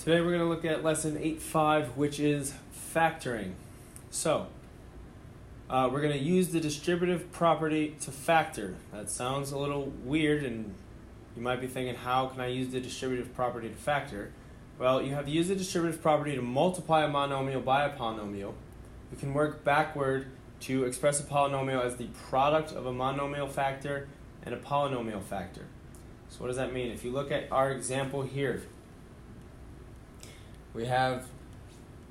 Today we're going to look at lesson 8.5, which is factoring. So, we're going to use the distributive property to factor. That sounds a little weird, and you might be thinking, how can I use the distributive property to factor? Well, you have to use the distributive property to multiply a monomial by a polynomial. You can work backward to express a polynomial as the product of a monomial factor and a polynomial factor. So what does that mean? If you look at our example here, we have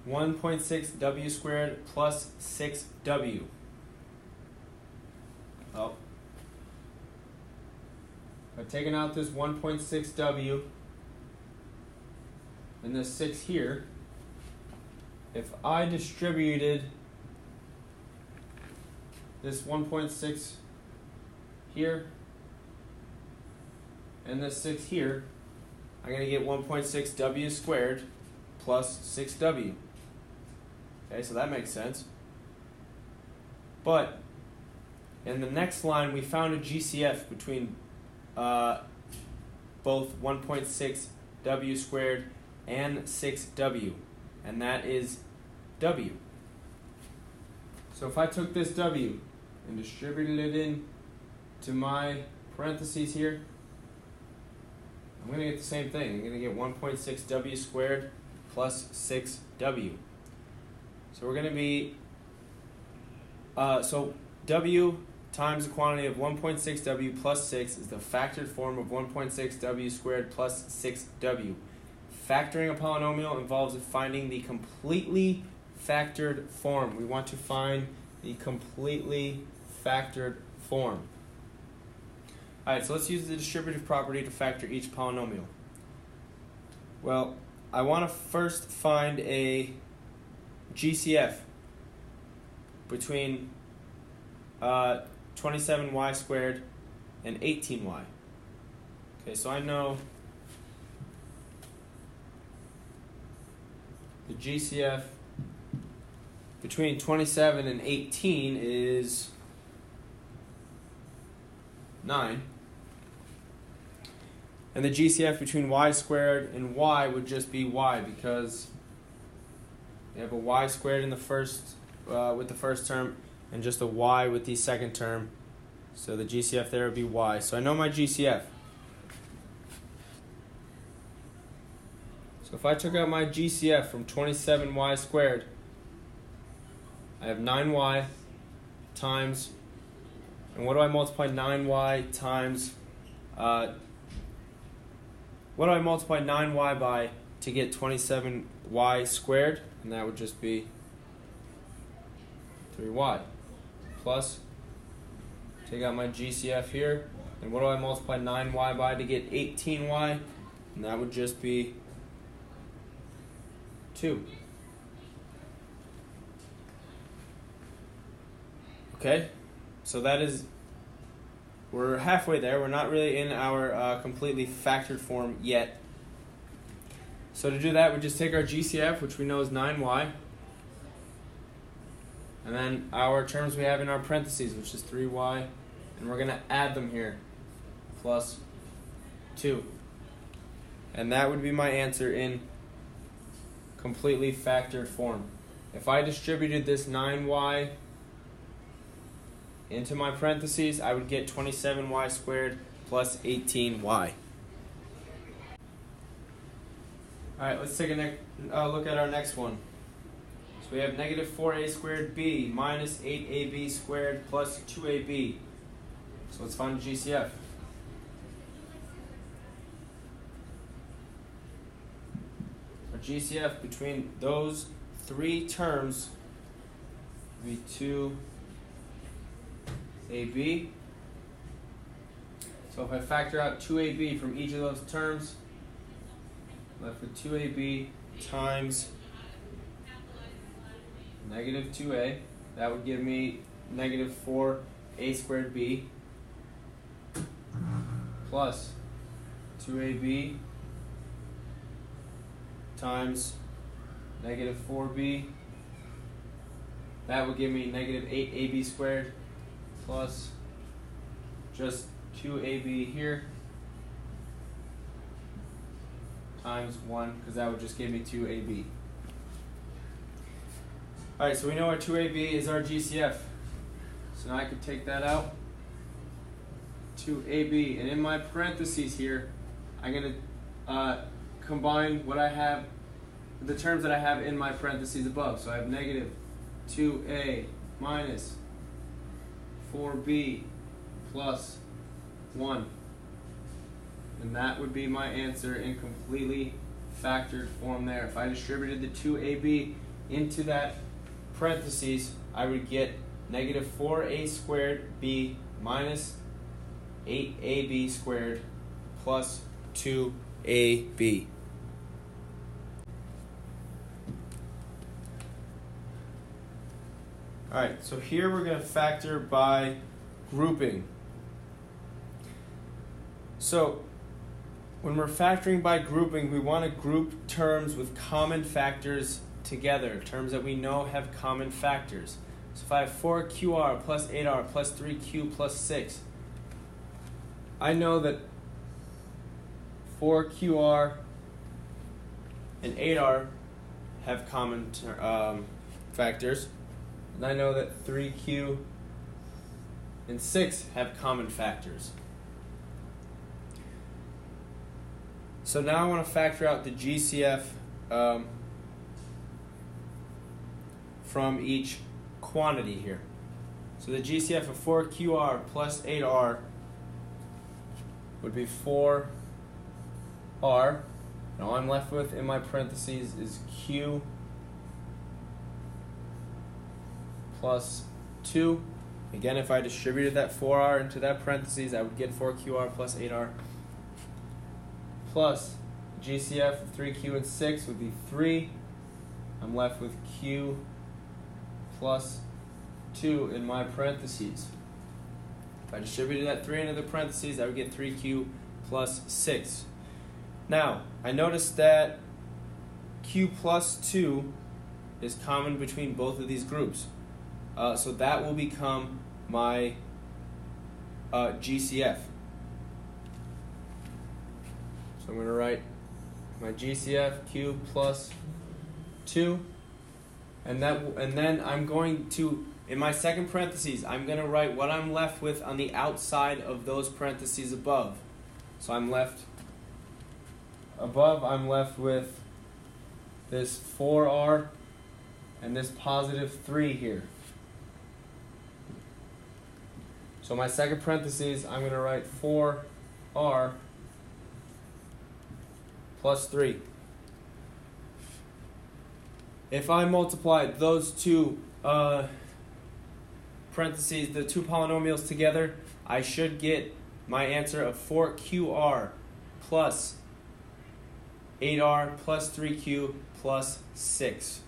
1.6w squared plus 6w. Oh. I've taken out this 1.6w and this 6 here. If I distributed this 1.6 here and this 6 here, I'm going to get 1.6w squared plus 6w. Okay, so that makes sense. But in the next line, we found a GCF between both 1.6w squared and 6w, and that is w. So if I took this w and distributed it into my parentheses here, I'm going to get the same thing. I'm going to get 1.6w squared plus 6w. So we're going to be, so w times the quantity of 1.6w plus 6 is the factored form of 1.6w squared plus 6w. Factoring a polynomial involves finding the completely factored form. We want to find the completely factored form. Alright, so let's use the distributive property to factor each polynomial. Well, I want to first find a GCF between 27y squared and 18y. Okay, so I know the GCF between 27 and 18 is 9. And the GCF between y squared and y would just be y, because we have a y squared in the first with the first term and just a y with the second term. So the GCF there would be y. So I know my GCF. So if I took out my GCF from 27y squared, I have 9y times, and what do I multiply 9y times, what do I multiply 9y by to get 27y squared? And that would just be 3y. Plus, take out my GCF here, and what do I multiply 9y by to get 18y? And that would just be 2. Okay, so that is, we're halfway there. We're not really in our completely factored form yet. So to do that, we just take our GCF, which we know is 9y, and then our terms we have in our parentheses, which is 3y, and we're going to add them here, plus 2. And that would be my answer in completely factored form. If I distributed this 9y into my parentheses, I would get 27y squared plus 18y. Alright, let's take a look at our next one. So we have negative 4a squared b minus 8ab squared plus 2ab. So let's find the GCF. Our GCF between those three terms would be 2ab. So if I factor out 2ab from each of those terms, I'm left with 2ab times negative 2a. That would give me negative 4a squared b plus 2ab times negative 4b. That would give me negative 8ab squared plus just 2ab here times 1, because that would just give me 2ab. Alright, so we know our 2ab is our GCF. So now I could take that out. 2ab, and in my parentheses here, I'm going to combine what I have, the terms that I have in my parentheses above. So I have negative 2a minus 4b plus 1. And that would be my answer in completely factored form there. If I distributed the 2ab into that parentheses, I would get negative 4a squared b minus 8ab squared plus 2ab. Alright, so here we're going to factor by grouping. So when we're factoring by grouping, we want to group terms with common factors together, terms that we know have common factors. So if I have 4qr plus 8r plus 3q plus 6, I know that 4qr and 8r have common factors, and I know that 3q and 6 have common factors. So now I want to factor out the GCF from each quantity here. So the GCF of 4qr plus 8r would be 4r. And all I'm left with in my parentheses is q plus 2. Again, if I distributed that 4r into that parentheses, I would get 4qr plus 8r plus GCF of 3q and 6 would be 3. I'm left with q plus 2 in my parentheses. If I distributed that 3 into the parentheses, I would get 3q plus 6. Now, I noticed that q plus 2 is common between both of these groups. So that will become my GCF. So I'm going to write my GCF, q plus 2. And then I'm going to, in my second parentheses, I'm going to write what I'm left with on the outside of those parentheses above. So I'm left with this 4r and this positive 3 here. So my second parentheses, I'm going to write 4r plus 3. If I multiply those two parentheses, the two polynomials together, I should get my answer of 4qr plus 8r plus 3q plus 6.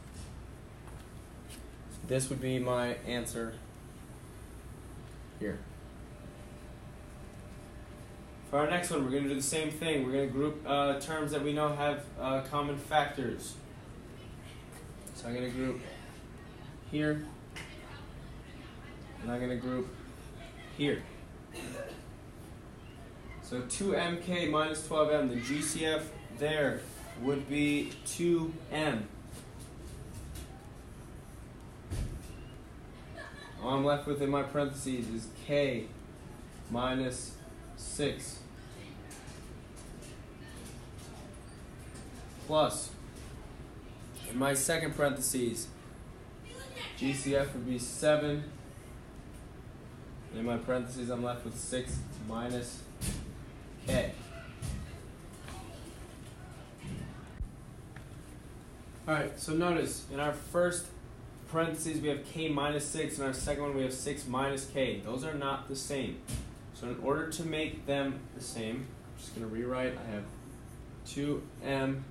This would be my answer here. For our next one, we're going to do the same thing. We're going to group terms that we know have common factors. So I'm going to group here, and I'm going to group here. So 2mk minus 12m, the GCF there would be 2m. All I'm left with in my parentheses is k minus 6 plus, in my second parentheses, GCF would be 7. And in my parentheses, I'm left with 6 minus k. Alright, so notice, in our first parentheses we have k minus 6, and our second one we have 6 minus k. Those are not the same. So in order to make them the same, I'm just going to rewrite. I have 2m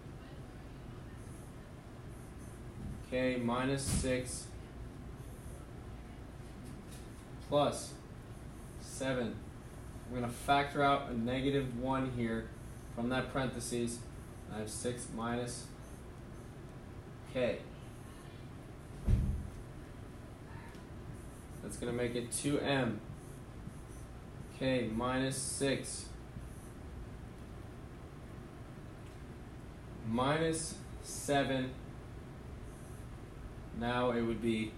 k minus 6 plus 7. I'm going to factor out a negative 1 here from that parentheses. I have 6 minus k. That's going to make it 2m k minus 6 minus 7. Now it would be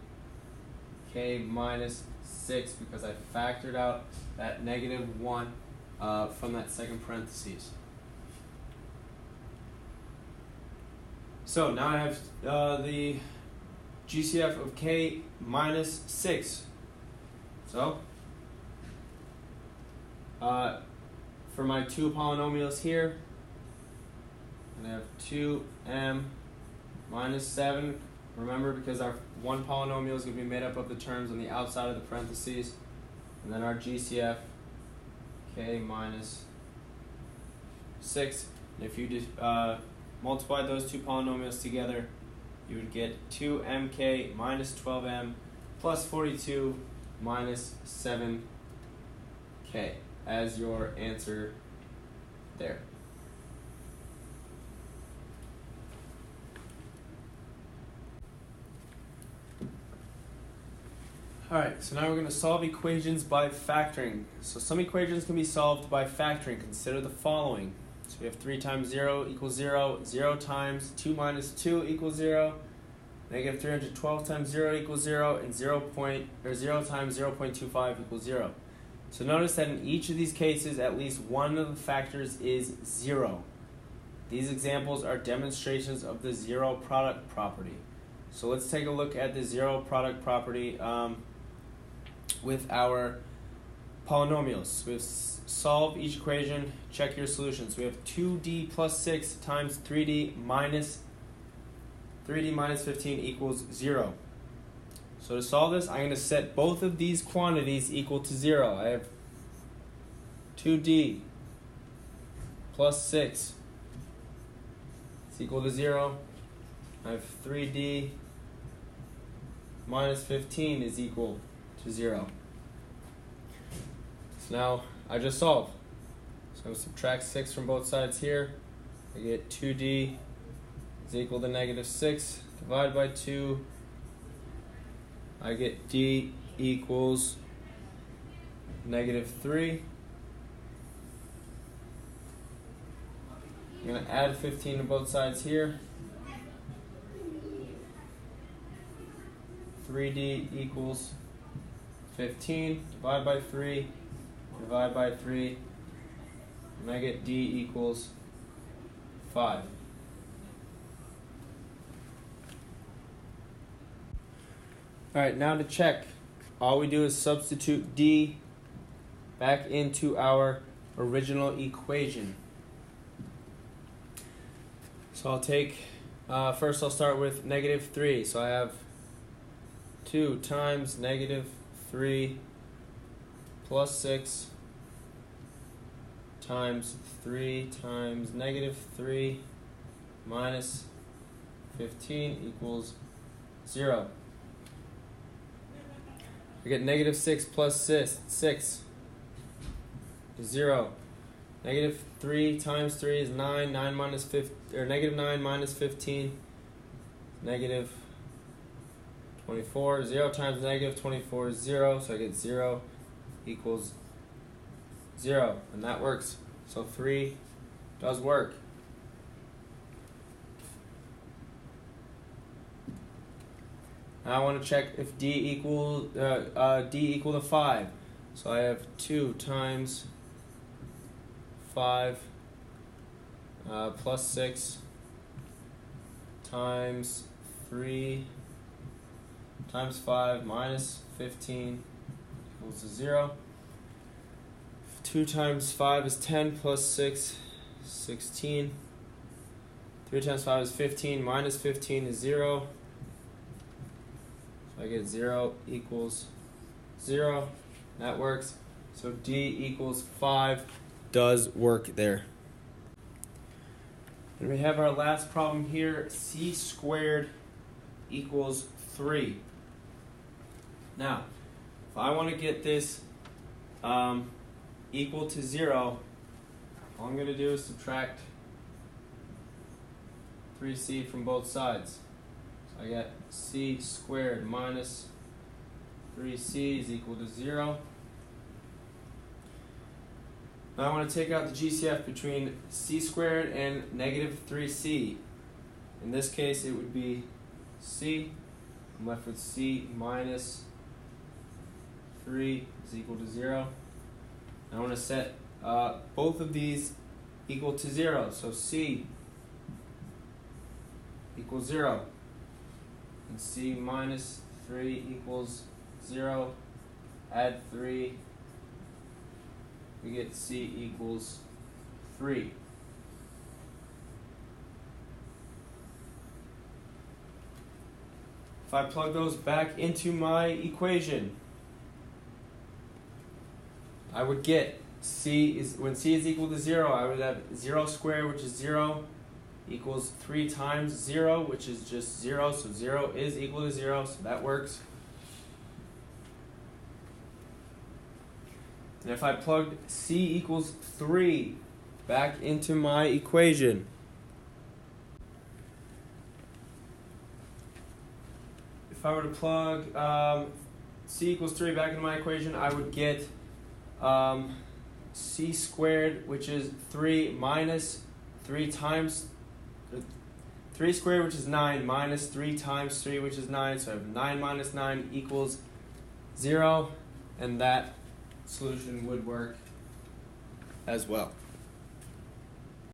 k minus 6 because I factored out that negative 1 from that second parentheses. So now I have the GCF of k minus 6. So for my two polynomials here, I have 2m minus 7. Remember, because our one polynomial is going to be made up of the terms on the outside of the parentheses, and then our GCF, k minus 6. And if you just multiply those two polynomials together, you would get 2mk minus 12m plus 42 minus 7k as your answer there. Alright, so now we're going to solve equations by factoring. So some equations can be solved by factoring. Consider the following. So we have 3 times 0 equals 0, 0 times 2 minus 2 equals 0, negative 312 times 0 equals 0, and 0 times 0.25 equals 0. So notice that in each of these cases, at least one of the factors is 0. These examples are demonstrations of the zero product property. So let's take a look at the zero product property with our polynomials. We have solve each equation, check your solutions. We have 2d plus 6 times 3d minus 15 equals 0. So to solve this, I'm going to set both of these quantities equal to 0. I have 2d plus 6 is equal to 0. I have 3d minus 15 is equal to 0. So now I just solve. So I'm going to subtract 6 from both sides here. I get 2d is equal to negative 6. Divide by 2. I get d equals negative 3. I'm going to add 15 to both sides here. 3d equals 15. Divide by 3. Divide by 3. And I get d equals 5. Alright, now to check, all we do is substitute d back into our original equation. So I'll take, first I'll start with negative 3. So I have 2 times negative 3 plus 6 times 3 times negative 3 minus 15 equals 0. I get negative 6 plus 6 is 0. Negative 3 times 3 is 9. 9 minus 15, or negative 9 minus 15, negative 24. 0 times negative 24 is 0, so I get 0 equals 0, and that works. So 3 does work. Now I want to check if d equal to 5. So I have 2 times 5 plus 6 times 3 times 5 minus 15 equals to 0. 2 times 5 is 10 plus 6, 16. 3 times 5 is 15 minus 15 is 0. So I get 0 equals 0. That works. So d equals 5 does work there. And we have our last problem here. C squared equals 3. Now, if I want to get this equal to 0, all I'm going to do is subtract 3c from both sides. So I get c squared minus 3c is equal to 0. Now I want to take out the GCF between c squared and negative 3c. In this case, it would be c. I'm left with c minus 3 is equal to 0. I want to set both of these equal to 0. So c equals 0. And c minus 3 equals 0. Add 3. We get c equals 3. If I plug those back into my equation, I would get when c is equal to 0, I would have 0 squared, which is 0, equals 3 times 0, which is just 0. So 0 is equal to 0, so that works. And if I plugged c equals 3 back into my equation, if I were to plug c equals 3 back into my equation, I would get c squared, which is 3 minus 3 times 3 squared, which is 9, minus 3 times 3, which is 9. So I have 9 minus 9 equals 0, and that solution would work as well.